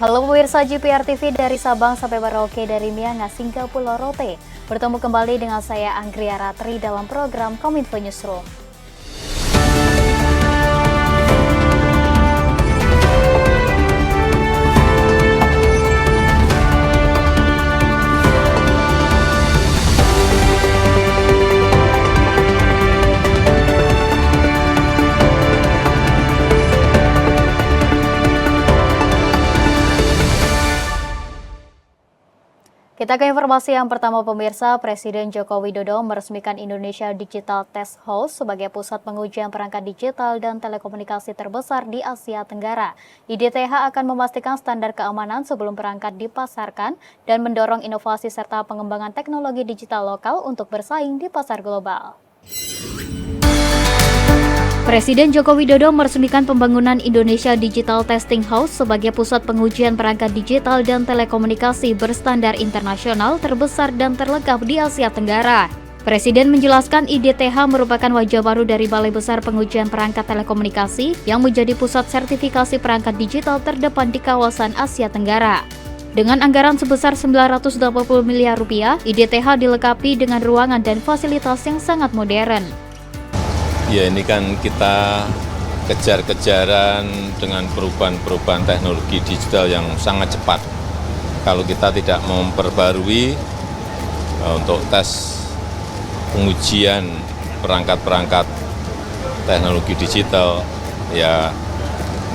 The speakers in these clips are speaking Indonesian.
Halo pemirsa GPR TV dari Sabang sampai Merauke, dari Miangas hingga Pulau Rote. Bertemu kembali dengan saya Anggria Ratri dalam program Kominfo Newsroom. Kita ke informasi yang pertama pemirsa, Presiden Joko Widodo meresmikan Indonesia Digital Test House sebagai pusat pengujian perangkat digital dan telekomunikasi terbesar di Asia Tenggara. IDTH akan memastikan standar keamanan sebelum perangkat dipasarkan dan mendorong inovasi serta pengembangan teknologi digital lokal untuk bersaing di pasar global. Presiden Joko Widodo meresmikan pembangunan Indonesia Digital Testing House sebagai pusat pengujian perangkat digital dan telekomunikasi berstandar internasional terbesar dan terlengkap di Asia Tenggara. Presiden menjelaskan IDTH merupakan wajah baru dari Balai Besar Pengujian Perangkat Telekomunikasi yang menjadi pusat sertifikasi perangkat digital terdepan di kawasan Asia Tenggara. Dengan anggaran sebesar 980 miliar rupiah, IDTH dilengkapi dengan ruangan dan fasilitas yang sangat modern. Ya, ini kan kita kejar-kejaran dengan perubahan-perubahan teknologi digital yang sangat cepat. Kalau kita tidak memperbarui untuk tes pengujian perangkat-perangkat teknologi digital, ya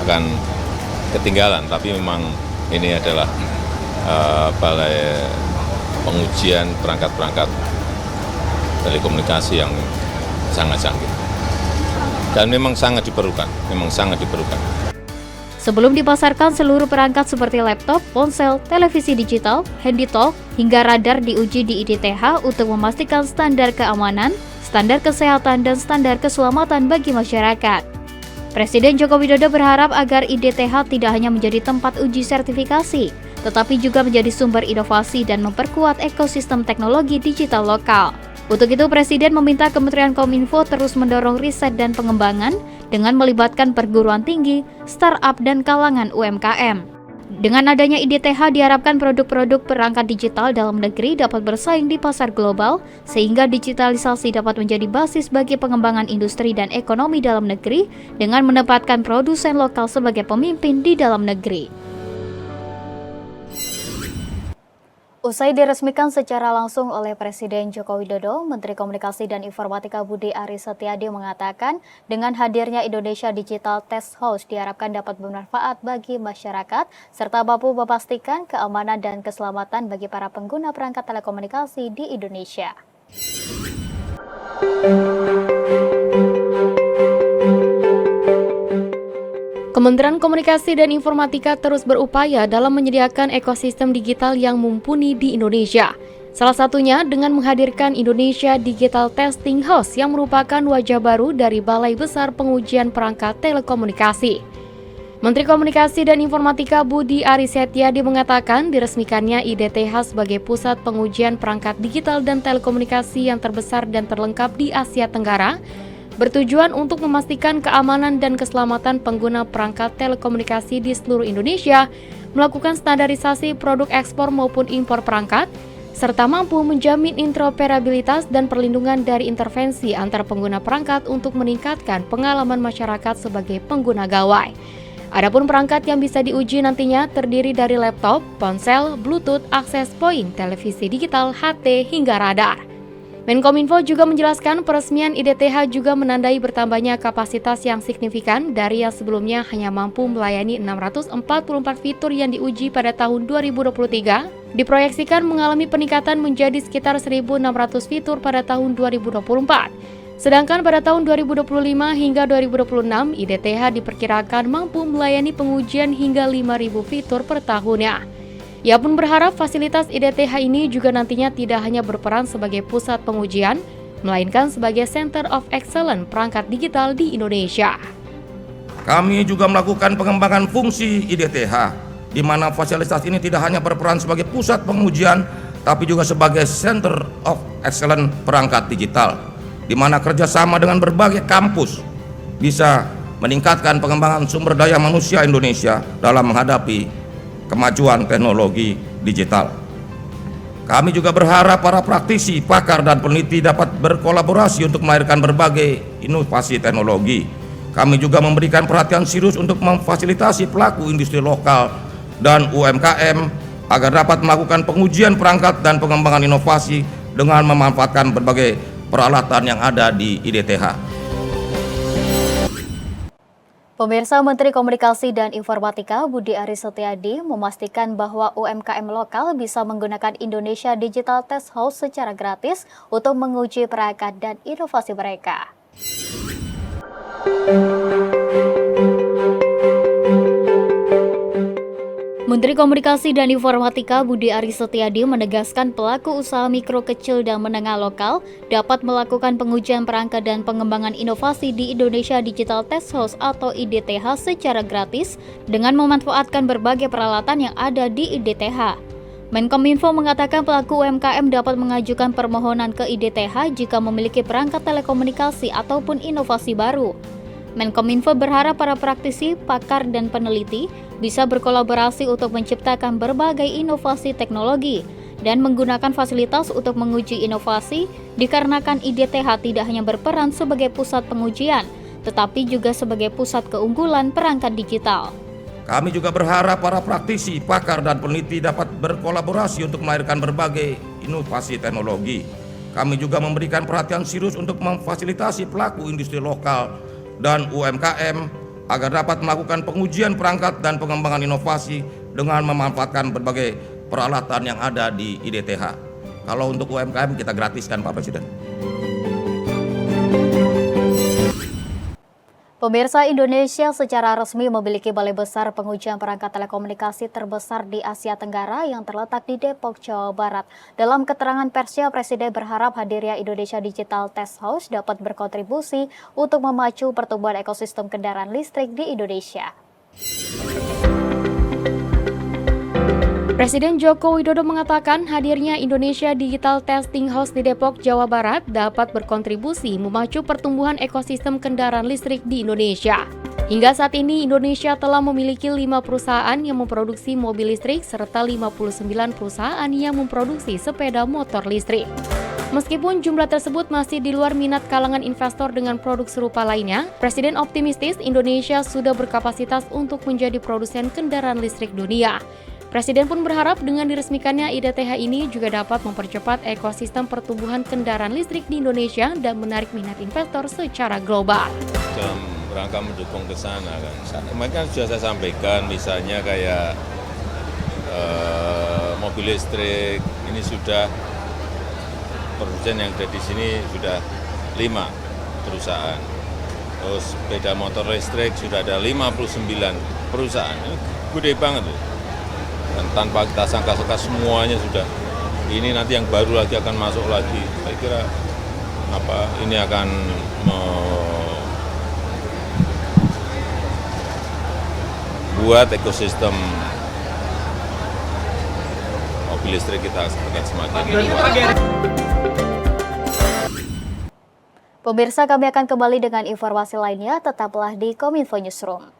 akan ketinggalan. Tapi memang ini adalah balai pengujian perangkat-perangkat telekomunikasi yang sangat canggih. Dan memang sangat diperlukan. Sebelum dipasarkan, seluruh perangkat seperti laptop, ponsel, televisi digital, handy talk, hingga radar diuji di IDTH untuk memastikan standar keamanan, standar kesehatan, dan standar keselamatan bagi masyarakat. Presiden Joko Widodo berharap agar IDTH tidak hanya menjadi tempat uji sertifikasi, tetapi juga menjadi sumber inovasi dan memperkuat ekosistem teknologi digital lokal. Untuk itu, Presiden meminta Kementerian Kominfo terus mendorong riset dan pengembangan dengan melibatkan perguruan tinggi, startup, dan kalangan UMKM. Dengan adanya IDTH, diharapkan produk-produk perangkat digital dalam negeri dapat bersaing di pasar global, sehingga digitalisasi dapat menjadi basis bagi pengembangan industri dan ekonomi dalam negeri dengan menempatkan produsen lokal sebagai pemimpin di dalam negeri. Usai diresmikan secara langsung oleh Presiden Joko Widodo, Menteri Komunikasi dan Informatika Budi Aris Setiadi mengatakan dengan hadirnya Indonesia Digital Test House diharapkan dapat bermanfaat bagi masyarakat serta mampu memastikan keamanan dan keselamatan bagi para pengguna perangkat telekomunikasi di Indonesia. Kementerian Komunikasi dan Informatika terus berupaya dalam menyediakan ekosistem digital yang mumpuni di Indonesia. Salah satunya dengan menghadirkan Indonesia Digital Testing House yang merupakan wajah baru dari Balai Besar Pengujian Perangkat Telekomunikasi. Menteri Komunikasi dan Informatika Budi Aris Setiadi mengatakan diresmikannya IDTH sebagai pusat pengujian perangkat digital dan telekomunikasi yang terbesar dan terlengkap di Asia Tenggara bertujuan untuk memastikan keamanan dan keselamatan pengguna perangkat telekomunikasi di seluruh Indonesia, melakukan standarisasi produk ekspor maupun impor perangkat, serta mampu menjamin interoperabilitas dan perlindungan dari intervensi antar pengguna perangkat untuk meningkatkan pengalaman masyarakat sebagai pengguna gawai. Adapun perangkat yang bisa diuji nantinya terdiri dari laptop, ponsel, Bluetooth, access point, televisi digital, HT, hingga radar. Menkominfo juga menjelaskan peresmian IDTH juga menandai bertambahnya kapasitas yang signifikan dari yang sebelumnya hanya mampu melayani 644 fitur yang diuji pada tahun 2023, diproyeksikan mengalami peningkatan menjadi sekitar 1.600 fitur pada tahun 2024. Sedangkan pada tahun 2025 hingga 2026, IDTH diperkirakan mampu melayani pengujian hingga 5.000 fitur per tahunnya. Ia pun berharap fasilitas IDTH ini juga nantinya tidak hanya berperan sebagai pusat pengujian, melainkan sebagai Center of Excellence perangkat digital di Indonesia. Kami juga melakukan pengembangan fungsi IDTH, di mana fasilitas ini tidak hanya berperan sebagai pusat pengujian, tapi juga sebagai Center of Excellence perangkat digital, di mana kerjasama dengan berbagai kampus bisa meningkatkan pengembangan sumber daya manusia Indonesia dalam menghadapi kemajuan teknologi digital. Kami juga berharap para praktisi, pakar, dan peneliti dapat berkolaborasi untuk melahirkan berbagai inovasi teknologi. Kami juga memberikan perhatian serius untuk memfasilitasi pelaku industri lokal dan UMKM agar dapat melakukan pengujian perangkat dan pengembangan inovasi dengan memanfaatkan berbagai peralatan yang ada di IDTH. Pemirsa, Menteri Komunikasi dan Informatika Budi Aris Setiadi memastikan bahwa UMKM lokal bisa menggunakan Indonesia Digital Test House secara gratis untuk menguji perangkat dan inovasi mereka. Menteri Komunikasi dan Informatika Budi Aris Setiadi menegaskan pelaku usaha mikro, kecil, dan menengah lokal dapat melakukan pengujian perangkat dan pengembangan inovasi di Indonesia Digital Test House atau IDTH secara gratis dengan memanfaatkan berbagai peralatan yang ada di IDTH. Menkominfo mengatakan pelaku UMKM dapat mengajukan permohonan ke IDTH jika memiliki perangkat telekomunikasi ataupun inovasi baru. Menkominfo berharap para praktisi, pakar, dan peneliti bisa berkolaborasi untuk menciptakan berbagai inovasi teknologi dan menggunakan fasilitas untuk menguji inovasi dikarenakan IDTH tidak hanya berperan sebagai pusat pengujian, tetapi juga sebagai pusat keunggulan perangkat digital. Kami juga berharap para praktisi, pakar, dan peneliti dapat berkolaborasi untuk melahirkan berbagai inovasi teknologi. Kami juga memberikan perhatian serius untuk memfasilitasi pelaku industri lokal dan UMKM agar dapat melakukan pengujian perangkat dan pengembangan inovasi dengan memanfaatkan berbagai peralatan yang ada di IDTH. Kalau untuk UMKM kita gratiskan, Pak Presiden. Pemirsa, Indonesia secara resmi memiliki balai besar pengujian perangkat telekomunikasi terbesar di Asia Tenggara yang terletak di Depok, Jawa Barat. Dalam keterangan persnya, Presiden berharap hadirnya Indonesia Digital Test House dapat berkontribusi untuk memacu pertumbuhan ekosistem kendaraan listrik di Indonesia. Presiden Joko Widodo mengatakan hadirnya Indonesia Digital Testing House di Depok, Jawa Barat dapat berkontribusi memacu pertumbuhan ekosistem kendaraan listrik di Indonesia. Hingga saat ini Indonesia telah memiliki 5 perusahaan yang memproduksi mobil listrik serta 59 perusahaan yang memproduksi sepeda motor listrik. Meskipun jumlah tersebut masih di luar minat kalangan investor dengan produk serupa lainnya, Presiden optimistis Indonesia sudah berkapasitas untuk menjadi produsen kendaraan listrik dunia. Presiden pun berharap dengan diresmikannya IDTH ini juga dapat mempercepat ekosistem pertumbuhan kendaraan listrik di Indonesia dan menarik minat investor secara global. Dalam rangka mendukung ke sana kan. Kemarin kan sudah saya sampaikan misalnya kayak mobil listrik ini sudah produsen yang ada di sini sudah 5 perusahaan. Terus sepeda motor listrik sudah ada 59 perusahaan. Ini gede banget tuh. Dan tanpa kita sangka-sangka semuanya sudah. Ini nanti yang baru lagi akan masuk lagi. Saya kira ini akan membuat ekosistem mobil listrik kita akan semakin kuat. Pemirsa, kami akan kembali dengan informasi lainnya. Tetaplah di Kominfo Newsroom.